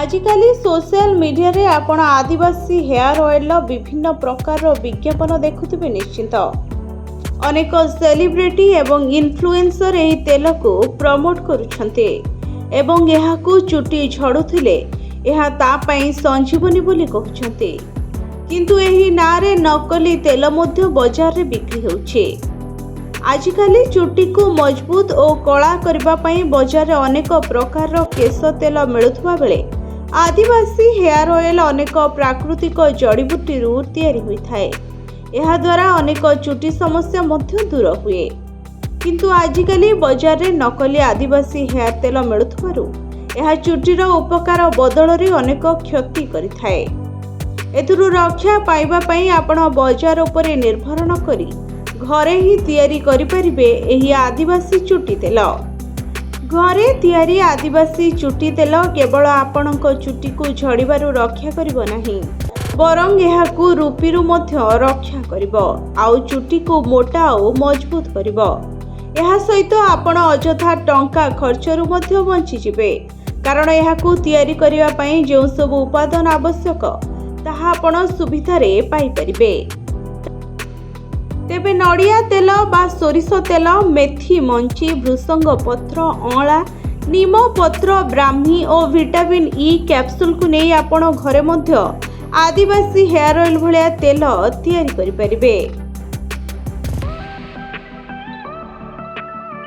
आजिकल social media रे आपण आदिवासी hair oil विभिन्न प्रकार विज्ञापन देखुथिबे निश्चित। अनेक सेलिब्रिटी एवं इन्फ्लुएंसर एही तेल को प्रमोट करुछन्ते एवं एहाकू चुटी झड़ुथिले एहा ता पई संजीवनी बोली कहउछन्ते, किंतु एही नारे नकली तेल मध्य बाजार रे बिक्री होउछे। आजिकाली चुटी को मजबूत और कला करबा पई बाजार रे अनेक प्रकार केश तेल मिलुथबा बेले आदिवासी हेयर ऑयल अनेक प्राकृतिक जड़ीबूटी रू तैयारी होइथाए। एहा द्वारा अनेक चुटी समस्या मध्य दूर हुए, किंतु आजिकाली बाजार रे नकली आदिवासी हेयर तेल मिलुथबारु एहा चुटीर उपकार बदल रे अनेक क्षति करिथाए। एथुरु रक्षा पाइबा पई आपण बाजार उपरे निर्भर न करी घरे ही तैयारी करि परिबे एही आदिवासी चुटी तेल। घरे तैयारी आदिवासी चुटी तेल केवल आपणक चुटी को झड़ीबारु रक्षा करिवो नाही, बरं एहाकू रूपीरु मध्य रक्षा करिवो आउ चुटी को मोटा और मजबूत करिवो। एहा सहित आपण अजथा टंका खर्चरु मध्य बंची जिवे, कारण एहाकू तैयारी करिवा पई जे सब उपादान आवश्यक ताहा आपण सुविधारे पाई परिबे। तेबे नड़िया तेल बा सोरिष तेल, मेथी मंची, भृसंग पत्र, अँला, नीम पत्र, ब्राह्मी और विटामिन ई कैप्सूल को नहीं आपण घरे मध्य आदिवासी हेयर ऑयल भलिया तेल तैयारी करि परिबे।